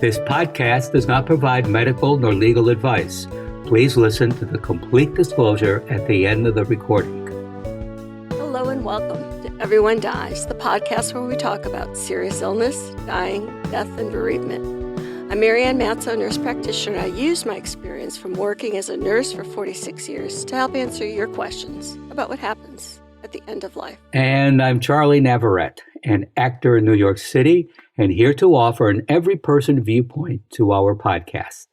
This podcast does not provide medical nor legal advice. Please listen to the complete disclosure at the end of the recording. Hello and welcome to Everyone Dies, the podcast where we talk about serious illness, dying, death, and bereavement. I'm Marianne Matzo, nurse practitioner. I use my experience from working as a nurse for 46 years to help answer your questions about what happens at the end of life. And I'm Charlie Navarrete, an actor in New York City, and here to offer an every-person viewpoint to our podcast.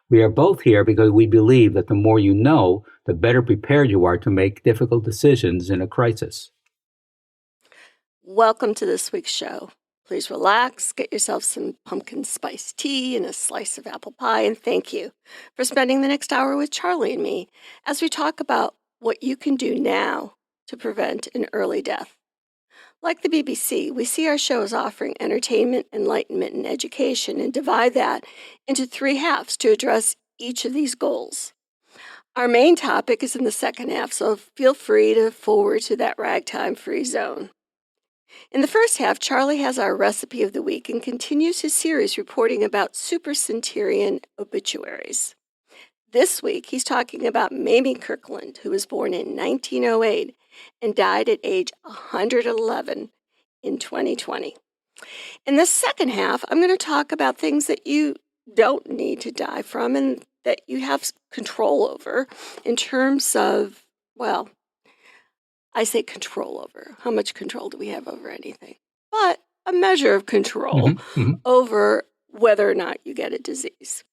We are both here because we believe that the more you know, the better prepared you are to make difficult decisions in a crisis. Welcome to this week's show. Please relax, get yourself some pumpkin spice tea and a slice of apple pie, and thank you for spending the next hour with Charlie and me as we talk about what you can do now to prevent an early death. Like the BBC, we see our show as offering entertainment, enlightenment, and education, and divide that into three halves to address each of these goals. Our main topic is in the second half, so feel free to forward to that ragtime free zone. In the first half, Charlie has our recipe of the week and continues his series reporting about Supercentarian obituaries. This week, he's talking about Mamie Kirkland, who was born in 1908 and died at age 111 in 2020. In the second half, I'm going to talk about things that you don't need to die from and that you have control over in terms of, well, I say control over. How much control do we have over anything? But a measure of control over whether or not you get a disease.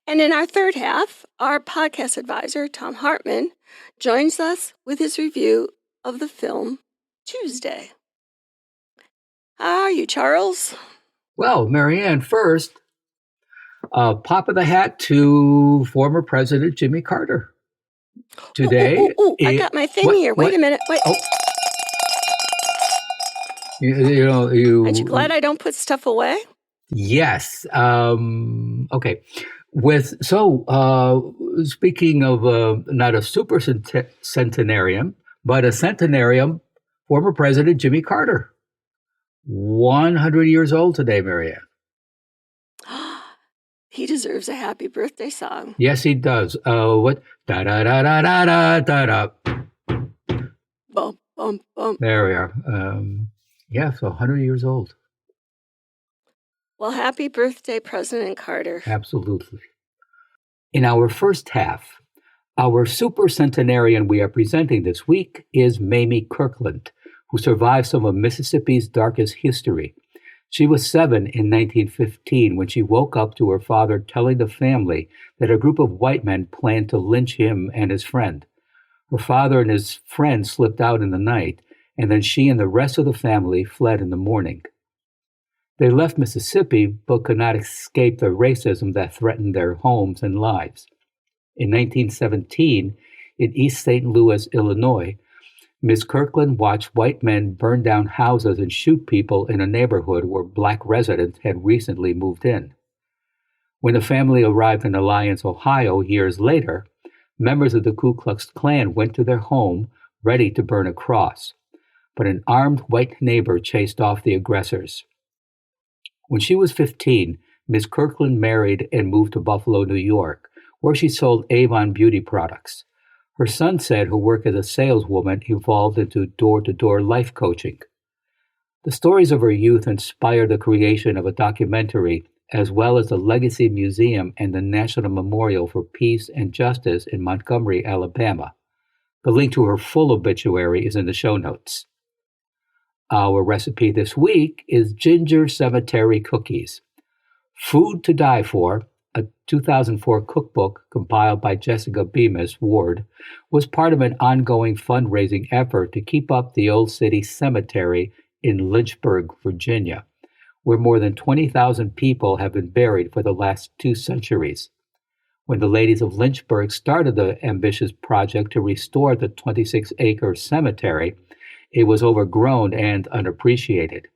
And in our third half, our podcast advisor, Tom Hartman, joins us with his review of the film Tuesday. How are you, Charles? Well, Marianne, first, pop of the hat to former President Jimmy Carter. Today, I got my thing here. Wait a minute. Wait. Oh. You. Aren't you glad I don't put stuff away? Yes. Okay. Speaking of not a supercentenarian, but a centenarian, former President Jimmy Carter, 100 years old today, Marianne. He deserves a happy birthday song. Yes, he does. What? Da da da da da da da. Bum bum bum. There we are. So 100 years old. Well, happy birthday, President Carter. Absolutely. In our first half, our supercentenarian we are presenting this week is Mamie Kirkland, who survived some of Mississippi's darkest history. She was 7 in 1915 when she woke up to her father telling the family that a group of white men planned to lynch him and his friend. Her father and his friend slipped out in the night, and then she and the rest of the family fled in the morning. They left Mississippi, but could not escape the racism that threatened their homes and lives. In 1917, in East St. Louis, Illinois, Ms. Kirkland watched white men burn down houses and shoot people in a neighborhood where black residents had recently moved in. When the family arrived in Alliance, Ohio, years later, members of the Ku Klux Klan went to their home ready to burn a cross, but an armed white neighbor chased off the aggressors. When she was 15, Ms. Kirkland married and moved to Buffalo, New York, where she sold Avon beauty products. Her son said her work as a saleswoman evolved into door-to-door life coaching. The stories of her youth inspired the creation of a documentary, as well as the Legacy Museum and the National Memorial for Peace and Justice in Montgomery, Alabama. The link to her full obituary is in the show notes. Our recipe this week is ginger cemetery cookies. Food to Die For, a 2004 cookbook compiled by Jessica Bemis Ward, was part of an ongoing fundraising effort to keep up the Old City Cemetery in Lynchburg, Virginia, where more than 20,000 people have been buried for the last 2 centuries. When the ladies of Lynchburg started the ambitious project to restore the 26-acre cemetery, it was overgrown and unappreciated.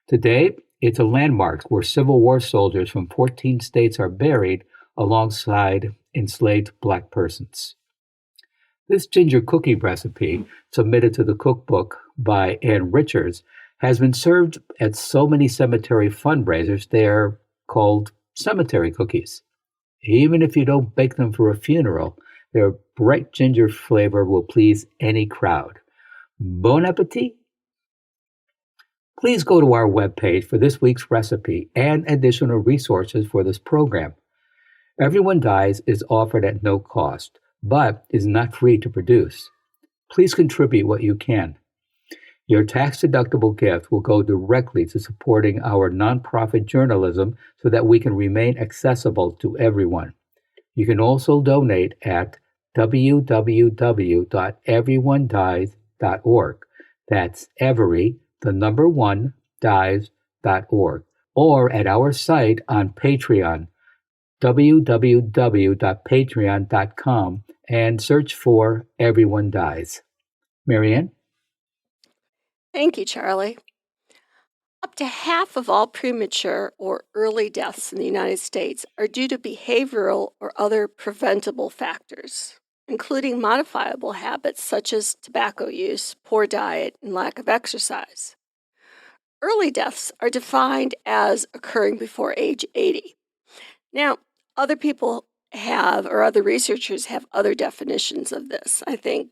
Today, it's a landmark where Civil War soldiers from 14 states are buried alongside enslaved Black persons. This ginger cookie recipe, submitted to the cookbook by Ann Richards, has been served at so many cemetery fundraisers they're called cemetery cookies. Even if you don't bake them for a funeral, their bright ginger flavor will please any crowd. Bon appetit! Please go to our webpage for this week's recipe and additional resources for this program. Everyone Dies is offered at no cost, but is not free to produce. Please contribute what you can. Your tax-deductible gift will go directly to supporting our nonprofit journalism so that we can remain accessible to everyone. You can also donate at www.everyonedies.org. That's dies.org. Or at our site on Patreon, www.patreon.com, and search for Everyone Dies. Marianne? Thank you, Charlie. Up to half of all premature or early deaths in the United States are due to behavioral or other preventable factors, including modifiable habits such as tobacco use, poor diet, and lack of exercise. Early deaths are defined as occurring before age 80. Now, other people have, or other researchers have other definitions of this. I think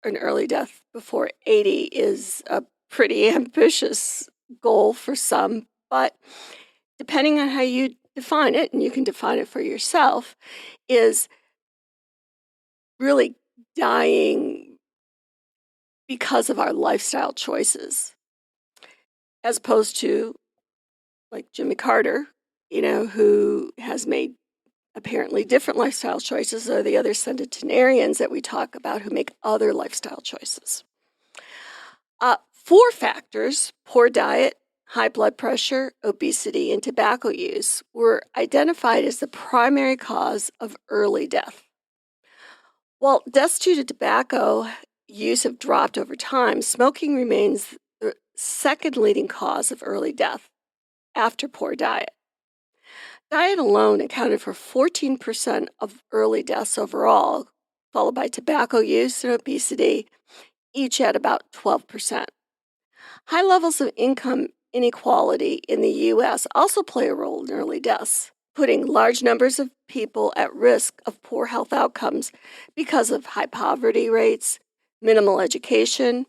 an early death before 80 is a pretty ambitious goal for some, but depending on how you define it, and you can define it for yourself, is really dying because of our lifestyle choices, as opposed to like Jimmy Carter, who has made apparently different lifestyle choices, or the other centenarians that we talk about who make other lifestyle choices. 4 factors, poor diet, high blood pressure, obesity, and tobacco use, were identified as the primary cause of early death. While deaths due to tobacco use have dropped over time, smoking remains the second leading cause of early death after poor diet. Diet alone accounted for 14% of early deaths overall, followed by tobacco use and obesity, each at about 12%. High levels of income inequality in the U.S. also play a role in early deaths, putting large numbers of people at risk of poor health outcomes because of high poverty rates, minimal education,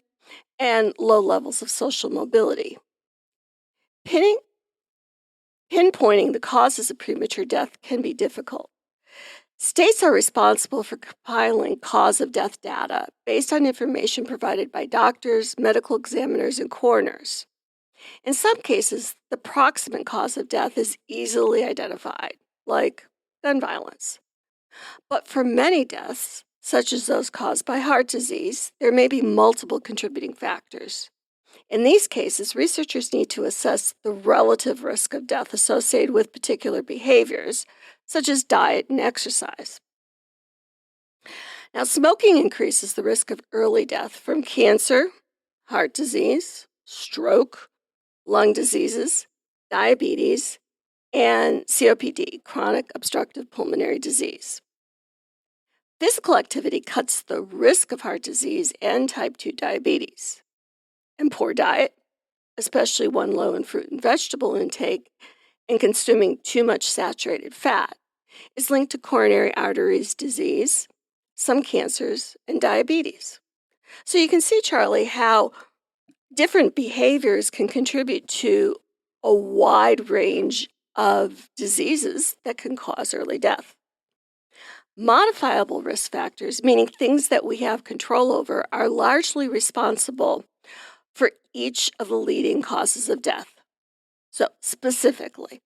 and low levels of social mobility. Pinpointing the causes of premature death can be difficult. States are responsible for compiling cause of death data based on information provided by doctors, medical examiners, and coroners. In some cases, the proximate cause of death is easily identified, like gun violence. But for many deaths, such as those caused by heart disease, there may be multiple contributing factors. In these cases, researchers need to assess the relative risk of death associated with particular behaviors, such as diet and exercise. Now, smoking increases the risk of early death from cancer, heart disease, stroke, lung diseases, diabetes, and COPD, chronic obstructive pulmonary disease. Physical activity cuts the risk of heart disease and type 2 diabetes. And poor diet, especially one low in fruit and vegetable intake and consuming too much saturated fat, is linked to coronary arteries disease, some cancers, and diabetes. So you can see, Charlie, how different behaviors can contribute to a wide range of diseases that can cause early death. Modifiable risk factors, meaning things that we have control over, are largely responsible for each of the leading causes of death. So specifically,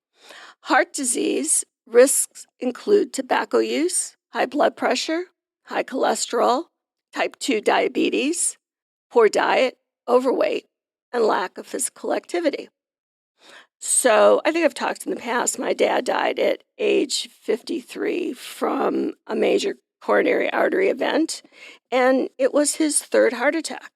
heart disease risks include tobacco use, high blood pressure, high cholesterol, type 2 diabetes, poor diet, overweight, and lack of physical activity. So I think I've talked in the past, my dad died at age 53 from a major coronary artery event, and it was his 3rd heart attack.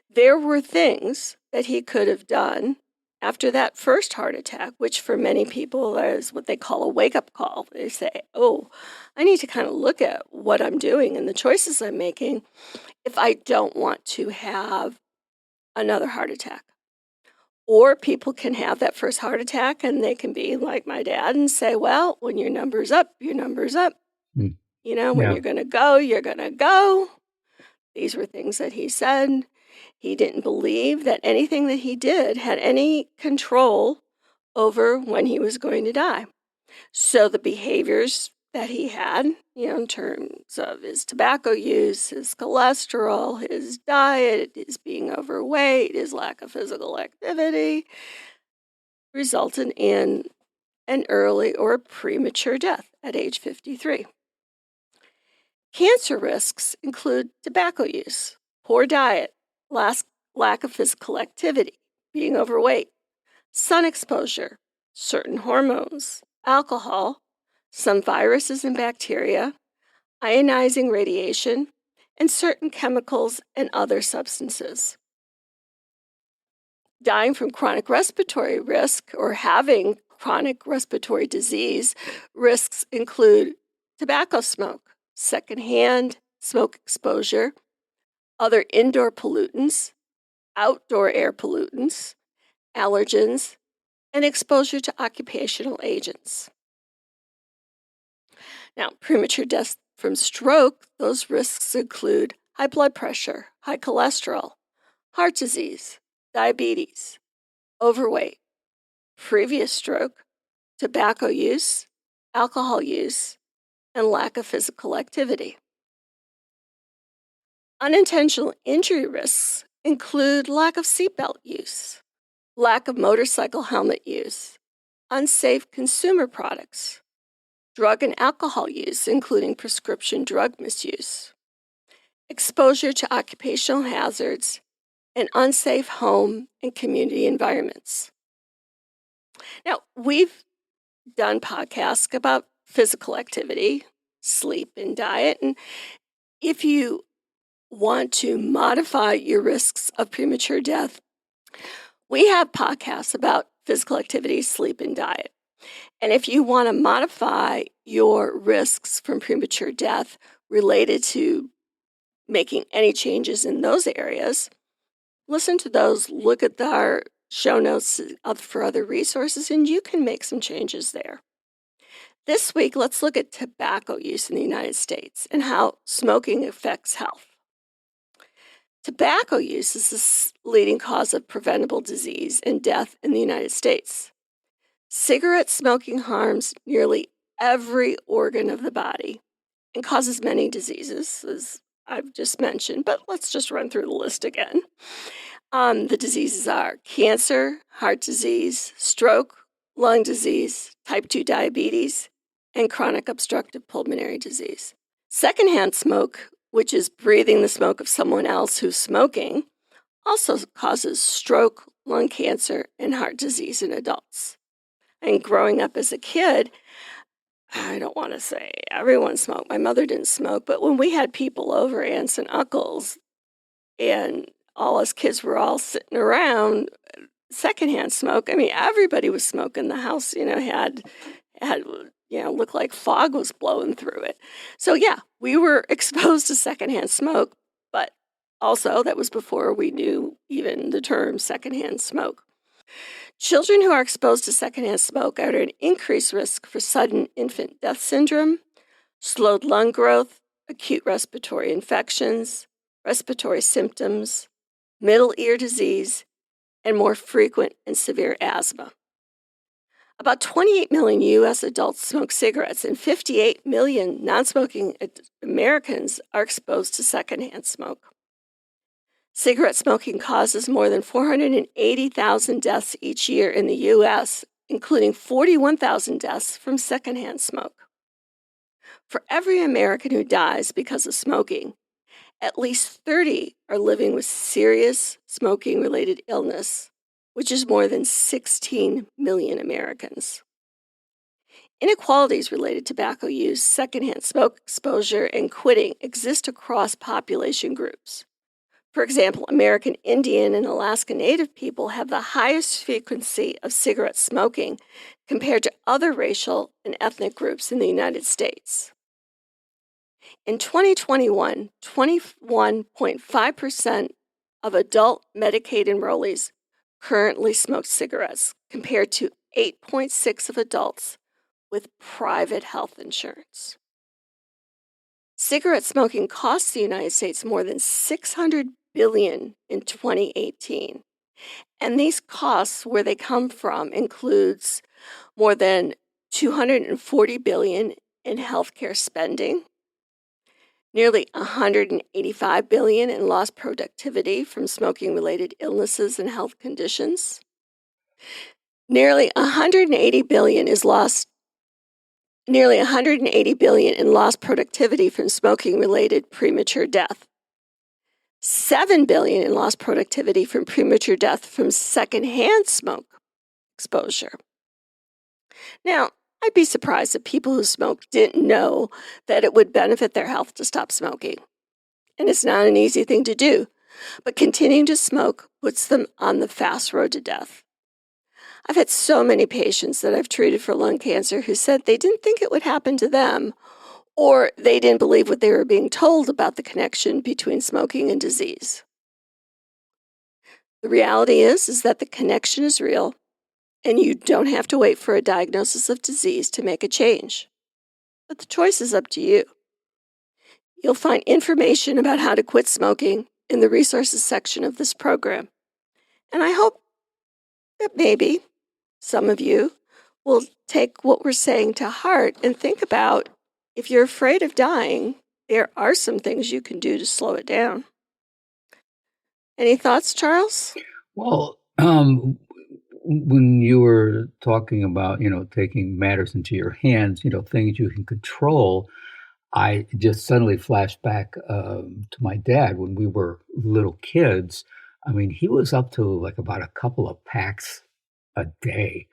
There were things that he could have done after that first heart attack, which for many people is what they call a wake-up call. They say, oh, I need to kind of look at what I'm doing and the choices I'm making if I don't want to have another heart attack. Or people can have that first heart attack and they can be like my dad and say, well, when your number's up, your number's up. Mm. When Yeah. you're going to go, you're going to go. These were things that he said. He didn't believe that anything that he did had any control over when he was going to die. So the behaviors that he had, in terms of his tobacco use, his cholesterol, his diet, his being overweight, his lack of physical activity, resulted in an early or premature death at age 53. Cancer risks include tobacco use, poor diet, lack of physical activity, being overweight, sun exposure, certain hormones, alcohol, some viruses and bacteria, ionizing radiation, and certain chemicals and other substances. Dying from chronic respiratory risk or having chronic respiratory disease risks include tobacco smoke, secondhand smoke exposure, other indoor pollutants, outdoor air pollutants, allergens, and exposure to occupational agents. Now, premature death from stroke, those risks include high blood pressure, high cholesterol, heart disease, diabetes, overweight, previous stroke, tobacco use, alcohol use, and lack of physical activity. Unintentional injury risks include lack of seatbelt use, lack of motorcycle helmet use, unsafe consumer products, drug and alcohol use, including prescription drug misuse, exposure to occupational hazards, and unsafe home and community environments. Now, we've done podcasts about physical activity, sleep, and diet. And if you want to modify your risks of premature death, we have podcasts about physical activity, sleep, and diet. And if you want to modify your risks from premature death related to making any changes in those areas, listen to those, look at our show notes for other resources, and you can make some changes there. This week, let's look at tobacco use in the United States and how smoking affects health. Tobacco use is the leading cause of preventable disease and death in the United States. Cigarette smoking harms nearly every organ of the body and causes many diseases, as I've just mentioned, but let's just run through the list again. The diseases are cancer, heart disease, stroke, lung disease, type 2 diabetes, and chronic obstructive pulmonary disease. Secondhand smoke, which is breathing the smoke of someone else who's smoking, also causes stroke, lung cancer, and heart disease in adults. And growing up as a kid, I don't want to say everyone smoked. My mother didn't smoke, but when we had people over, aunts and uncles, and all us kids were all sitting around, secondhand smoke. I mean, everybody was smoking. The house, had looked like fog was blowing through it. So yeah, we were exposed to secondhand smoke, but also that was before we knew even the term secondhand smoke. Children who are exposed to secondhand smoke are at an increased risk for sudden infant death syndrome, slowed lung growth, acute respiratory infections, respiratory symptoms, middle ear disease, and more frequent and severe asthma. About 28 million U.S. adults smoke cigarettes, and 58 million non-smoking Americans are exposed to secondhand smoke. Cigarette smoking causes more than 480,000 deaths each year in the U.S., including 41,000 deaths from secondhand smoke. For every American who dies because of smoking, at least 30 are living with serious smoking-related illness, which is more than 16 million Americans. Inequalities related to tobacco use, secondhand smoke exposure, and quitting exist across population groups. For example, American Indian and Alaska Native people have the highest frequency of cigarette smoking compared to other racial and ethnic groups in the United States. In 2021, 21.5% of adult Medicaid enrollees currently smoke cigarettes, compared to 8.6 of adults with private health insurance. Cigarette smoking costs the United States more than $600 billion in 2018. And these costs, where they come from, includes more than $240 billion in healthcare spending, nearly $185 billion in lost productivity from smoking-related illnesses and health conditions. Nearly $180 billion in lost productivity from smoking-related premature death. $7 billion in lost productivity from premature death from secondhand smoke exposure. Now, I'd be surprised if people who smoke didn't know that it would benefit their health to stop smoking. And it's not an easy thing to do, but continuing to smoke puts them on the fast road to death. I've had so many patients that I've treated for lung cancer who said they didn't think it would happen to them, or they didn't believe what they were being told about the connection between smoking and disease. The reality is that the connection is real, and you don't have to wait for a diagnosis of disease to make a change. But the choice is up to you. You'll find information about how to quit smoking in the resources section of this program. And I hope that maybe some of you will take what we're saying to heart and think about, if you're afraid of dying, there are some things you can do to slow it down. Any thoughts, Charles? Well, when you were talking about, taking matters into your hands, things you can control, I just suddenly flashed back to my dad when we were little kids. I mean, he was up to like about a couple of packs a day.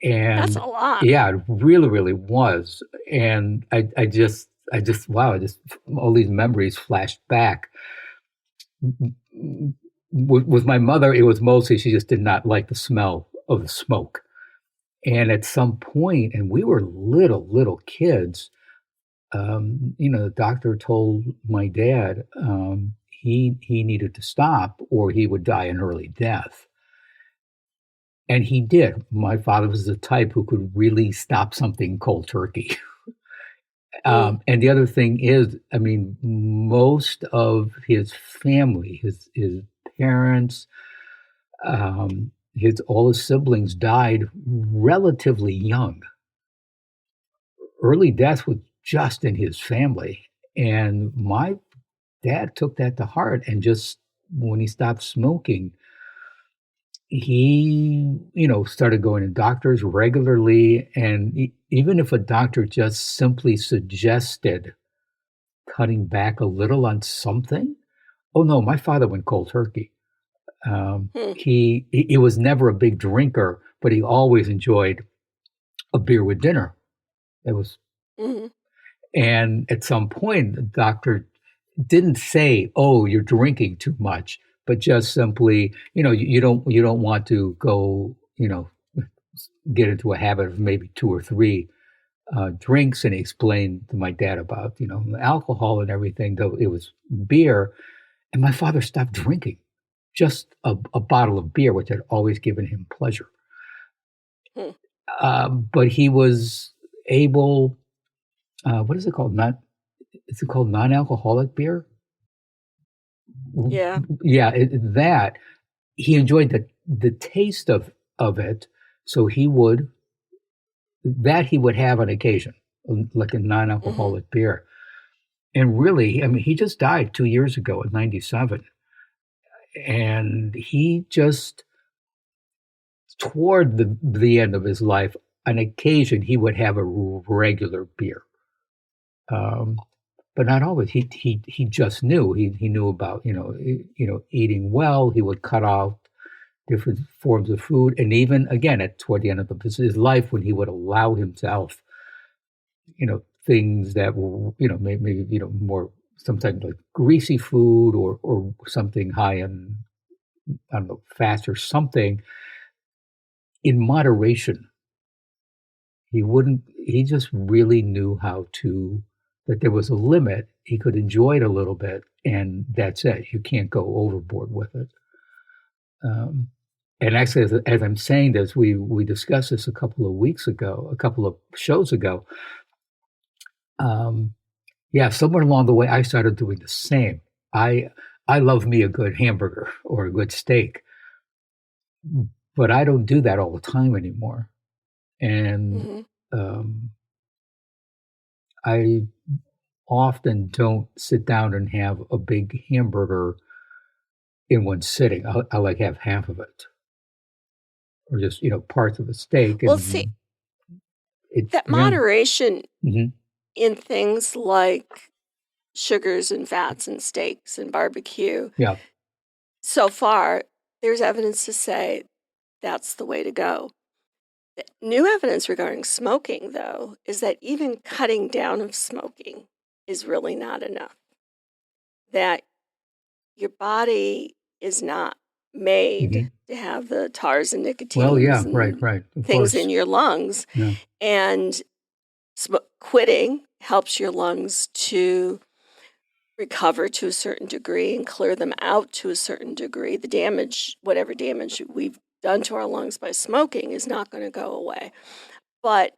And that's a lot. Yeah, it really, really was. And I just wow, all these memories flashed back. With my mother, it was mostly she just did not like the smell of the smoke. And at some point, and we were little kids, the doctor told my dad he needed to stop or he would die an early death. And he did. My father was the type who could really stop something cold turkey. And the other thing is, I mean, most of his family, his parents, all his siblings died relatively young. Early death was just in his family. And my dad took that to heart. And just when he stopped smoking, he, started going to doctors regularly. And even if a doctor just simply suggested cutting back a little on something, oh no, my father went cold turkey. He was never a big drinker, but he always enjoyed a beer with dinner. It was, and at some point, the doctor didn't say, "Oh, you're drinking too much," but just simply, you don't want to go, get into a habit of maybe 2 or 3 drinks. And he explained to my dad about, alcohol and everything, though it was beer. And my father stopped drinking, just a bottle of beer, which had always given him pleasure. But he was able, what is it called? Is it called non-alcoholic beer? Yeah. Yeah, that he enjoyed the taste of it, so he would have on occasion, like a non-alcoholic beer. And really, I mean, he just died 2 years ago at 97, and he just, toward the end of his life, on occasion he would have a regular beer. But not always. He just knew. He knew about eating well. He would cut off different forms of food, and even again toward the end of his life, when he would allow himself, things that were maybe more sometimes like greasy food or something high in, I don't know, fat or something, in moderation. He just really knew how to. That there was a limit. He could enjoy it a little bit, and that's it. You can't go overboard with it. And actually, as I'm saying this, we discussed this a couple of shows ago. Yeah, somewhere along the way, I started doing the same. I I love me a good hamburger or a good steak, but I don't do that all the time anymore. And Hmm. um, I often don't sit down and have a big hamburger in one sitting. I like have half of it, or just parts of a steak, Well, see, and it that yeah. moderation Hmm. in things like sugars and fats and steaks and barbecue, Yeah. so far, there's evidence to say that's the way to go. The new evidence regarding smoking, though, is that even cutting down of smoking is really not enough. That your body is not made Hmm. to have the tars and Well, nicotines yeah, right, and right, of things in course. your lungs. Yeah. And quitting helps your lungs to recover to a certain degree and clear them out to a certain degree. The damage, whatever damage we've done to our lungs by smoking, is not going to go away. But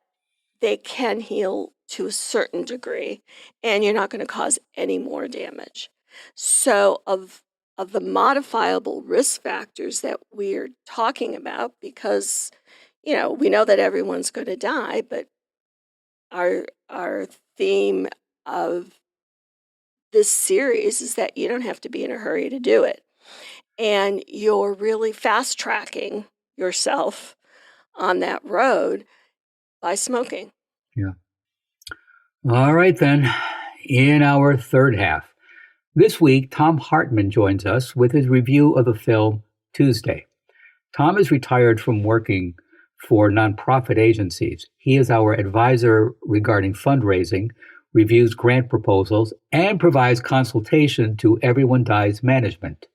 they can heal to a certain degree, and you're not going to cause any more damage. So, of the modifiable risk factors that we're talking about, because we know that everyone's going to die, but our theme of this series is that you don't have to be in a hurry to do it, and you're really fast tracking yourself on that road by smoking. Yeah. All right, then. In our third half, this week, Tom Hartman joins us with his review of the film Tuesday. Tom is retired from working for nonprofit agencies. He is our advisor regarding fundraising, reviews grant proposals, and provides consultation to Everyone Dies Management.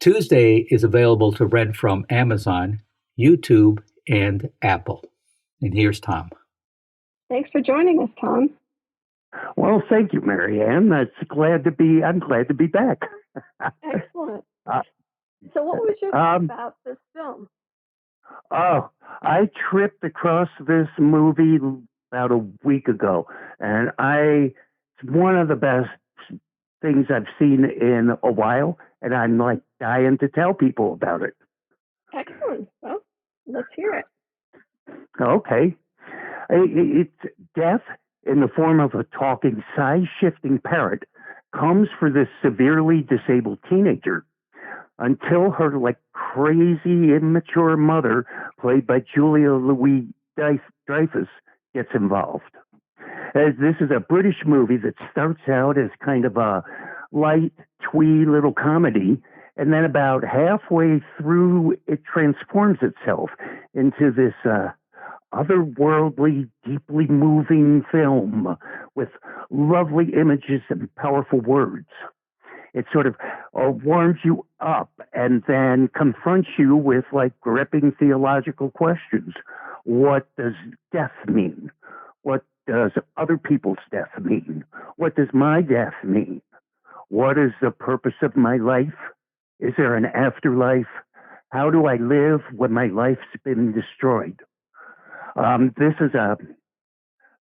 Tuesday is available to rent from Amazon, YouTube, and Apple. And here's Tom. Thanks for joining us, Tom. Well, thank you, Marianne. I'm glad to be back. Excellent. So what was your thought about this film? Oh, I tripped across this movie about a week ago, and it's one of the best things I've seen in a while, and I'm like dying to tell people about it. Excellent. Well, let's hear it. Okay. It's death in the form of a talking, size-shifting parrot comes for this severely disabled teenager until her crazy, immature mother, played by Julia Louis-Dreyfus, gets involved. This is a British movie that starts out as kind of a light, twee little comedy, and then about halfway through, it transforms itself into this otherworldly, deeply moving film with lovely images and powerful words. It sort of warms you up and then confronts you with gripping theological questions. What does death mean? What does other people's death mean? What does my death mean? What is the purpose of my life? Is there an afterlife? How do I live when my life's been destroyed? This is a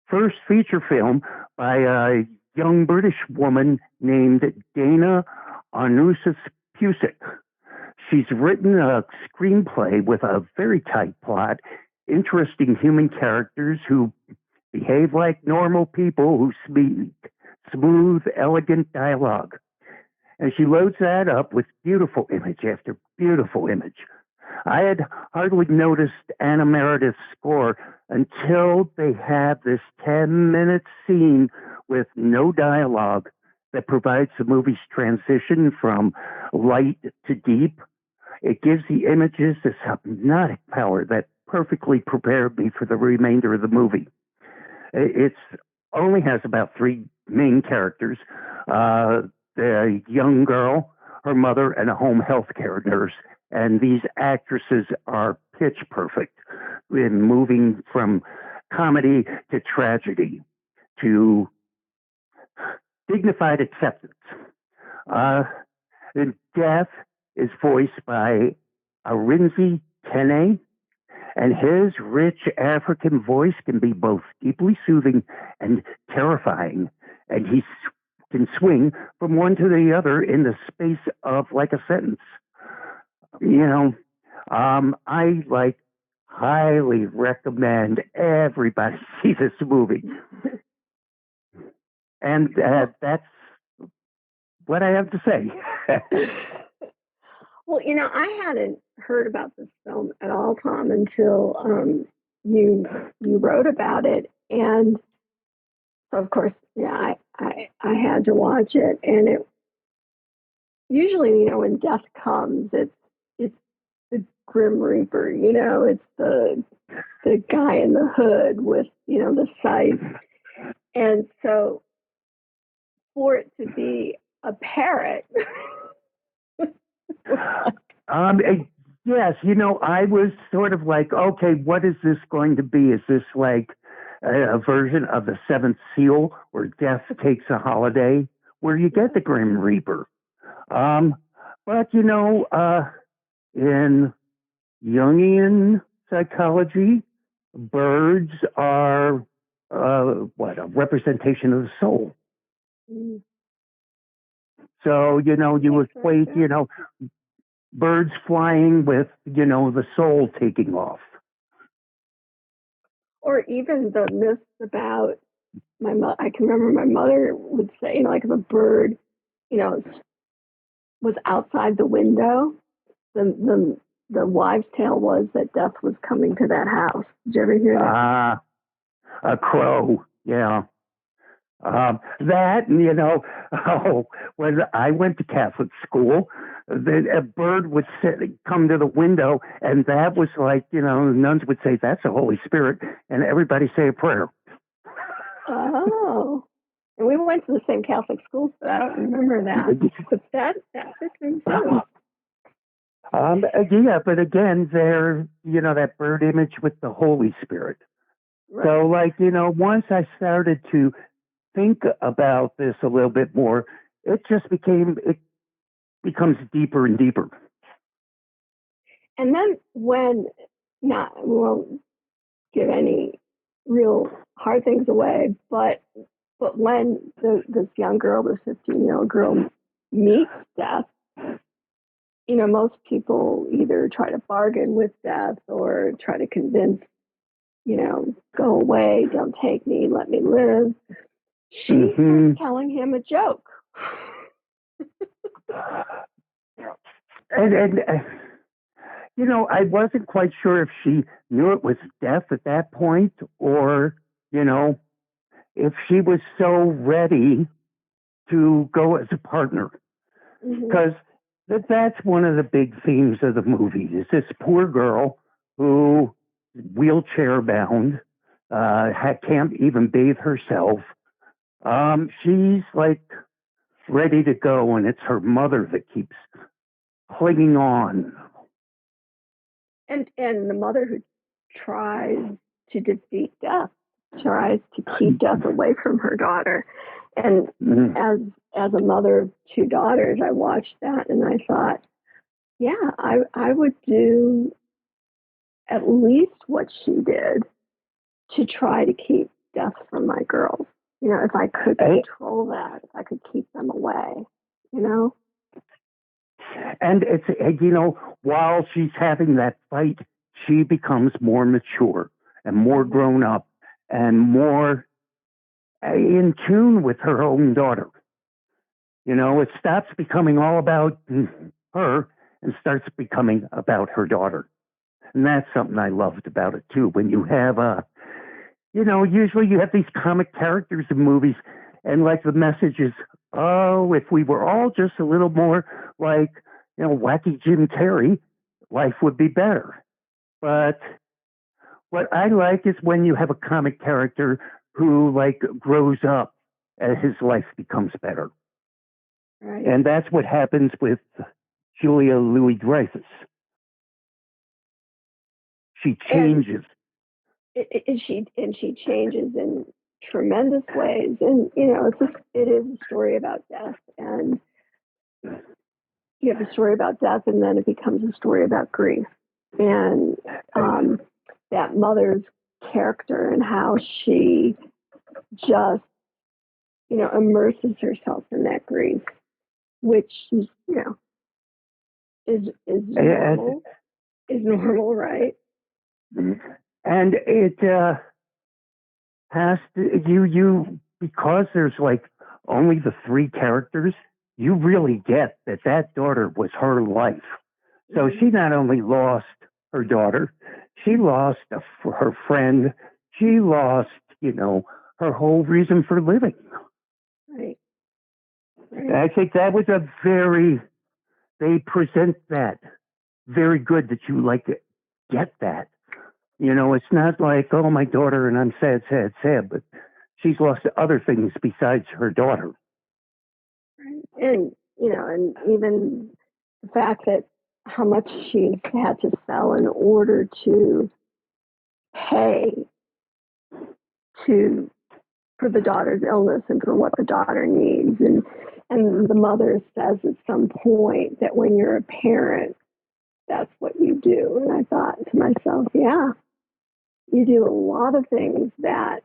first feature film by a young British woman named Dana Arnusis-Pusick. She's written a screenplay with a very tight plot, interesting human characters who behave like normal people who speak smooth, elegant dialogue. And she loads that up with beautiful image after beautiful image. I had hardly noticed Anna Meredith's score until they had this 10-minute scene with no dialogue that provides the movie's transition from light to deep. It gives the images this hypnotic power that perfectly prepared me for the remainder of the movie. It only has about three main characters. The young girl, her mother, and a home health care nurse. And these actresses are pitch perfect in moving from comedy to tragedy to dignified acceptance. And Death is voiced by Arinze Tene, and his rich African voice can be both deeply soothing and terrifying. And he can swing from one to the other in the space of like a sentence. You know, I like highly recommend everybody see this movie. And that's what I have to say. Well, I hadn't heard about this film at all, Tom, until you wrote about it, and so of course, yeah, I had to watch it, and it usually, when death comes, it's the Grim Reaper, it's the guy in the hood with the scythe, and so for it to be a parrot. Yes, I was sort of like, okay, what is this going to be? Is this like a version of the Seventh Seal where death takes a holiday, where you get the Grim Reaper? But, in Jungian psychology, birds are, a representation of the soul. Mm. So, you equate, birds flying with, the soul taking off. Or even the myths about I can remember my mother would say, like if a bird, was outside the window, the wives' tale was that death was coming to that house. Did you ever hear that? A crow, yeah. That, when I went to Catholic school, a bird would come to the window, and that was like, the nuns would say, that's the Holy Spirit, and everybody say a prayer. Oh. And we went to the same Catholic school, so I don't remember that. But that's a thing too. Yeah, but again, there, that bird image with the Holy Spirit. Right. So, like, once I started to think about this a little bit more, it becomes deeper and deeper. And then we won't give any real hard things away, but when this young girl, this 15-year-old girl, meets death, most people either try to bargain with death or try to convince, go away, don't take me, let me live. She's telling him a joke. and I wasn't quite sure if she knew it was death at that point, or, if she was so ready to go as a partner. Because that's one of the big themes of the movie, is this poor girl who, wheelchair bound, can't even bathe herself. She's like ready to go, and it's her mother that keeps clinging on. And the mother who tries to defeat death, tries to keep death away from her daughter. And as a mother of two daughters, I watched that and I thought, yeah, I would do at least what she did to try to keep death from my girls. If I could control that, if I could keep them away, And it's, while she's having that fight, she becomes more mature and more grown up and more in tune with her own daughter. It stops becoming all about her and starts becoming about her daughter. And that's something I loved about it too. When you have usually you have these comic characters in movies, and like the message is, oh, if we were all just a little more like, wacky Jim Carrey, life would be better. But what I like is when you have a comic character who like grows up as his life becomes better. Right. And that's what happens with Julia Louis-Dreyfus. She changes. And she changes in tremendous ways. And, it is a story about death. And you have a story about death, and then it becomes a story about grief. And that mother's character and how she just, immerses herself in that grief, which is, is normal. Is normal, right? And it has to, you because there's like only the three characters, you really get that daughter was her life. So she not only lost her daughter, she lost her friend, she lost, her whole reason for living. Right. I think that was they present that very good, that you like to get that. It's not like, oh, my daughter, and I'm sad, sad, sad, but she's lost other things besides her daughter. And, and even the fact that how much she had to sell in order to pay for the daughter's illness and for what the daughter needs. And the mother says at some point that when you're a parent, that's what you do. And I thought to myself, yeah, you do a lot of things that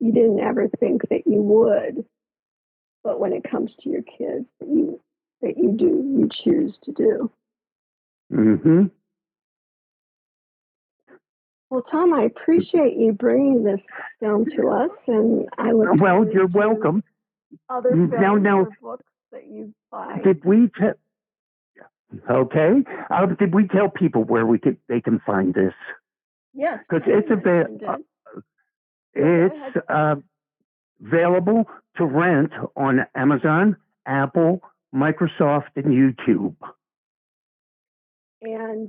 you didn't ever think that you would. But when it comes to your kids, you choose to do. Mm-hmm. Well, Tom, I appreciate you bringing this film to us, and I look forward you're to welcome. Other films or books that you buy. Did we okay? Did we tell people where they can find this? Yes, because it's available to rent on Amazon, Apple, Microsoft, and YouTube. And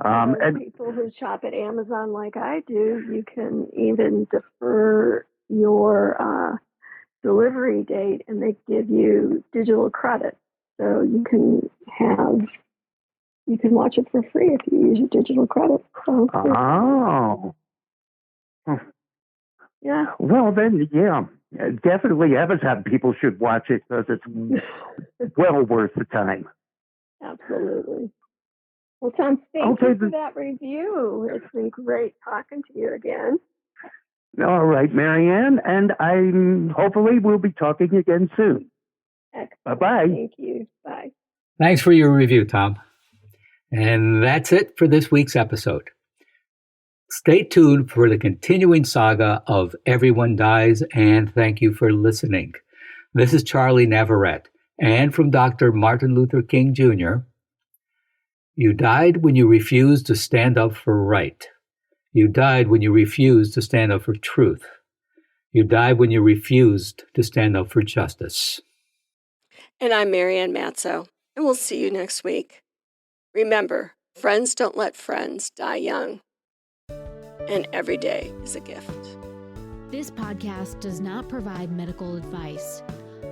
people who shop at Amazon like I do, you can even defer your delivery date, and they give you digital credit. So you can watch it for free if you use your digital credit. So, oh. Yeah. Well, then, yeah, definitely Amazon people should watch it because it's well worth the time. Absolutely. Well, Tom, thank you for that review. It's been great talking to you again. All right, Marianne, and hopefully we'll be talking again soon. Excellent. Bye-bye. Thank you. Bye. Thanks for your review, Tom. And that's it for this week's episode. Stay tuned for the continuing saga of Everyone Dies, and thank you for listening. This is Charlie Navarrete, and from Dr. Martin Luther King Jr., you died when you refused to stand up for right. You died when you refused to stand up for truth. You died when you refused to stand up for justice. And I'm Marianne Matzo, and we'll see you next week. Remember, friends don't let friends die young. And every day is a gift. This podcast does not provide medical advice.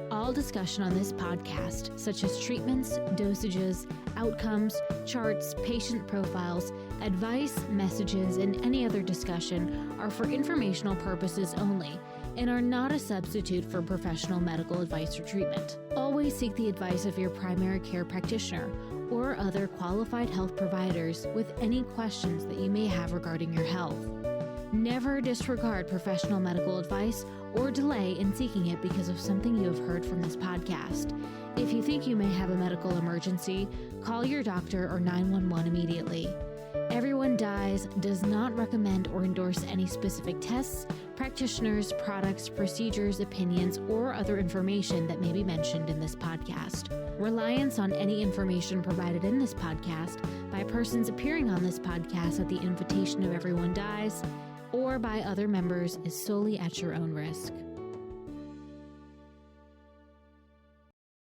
All discussion on this podcast, such as treatments, dosages, outcomes, charts, patient profiles, advice, messages, and any other discussion are for informational purposes only and are not a substitute for professional medical advice or treatment. Always seek the advice of your primary care practitioner or other qualified health providers with any questions that you may have regarding your health. Never disregard professional medical advice or delay in seeking it because of something you have heard from this podcast. If you think you may have a medical emergency, call your doctor or 911 immediately. Everyone Dies does not recommend or endorse any specific tests, practitioners, products, procedures, opinions, or other information that may be mentioned in this podcast. Reliance on any information provided in this podcast by persons appearing on this podcast at the invitation of Everyone Dies or by other members is solely at your own risk.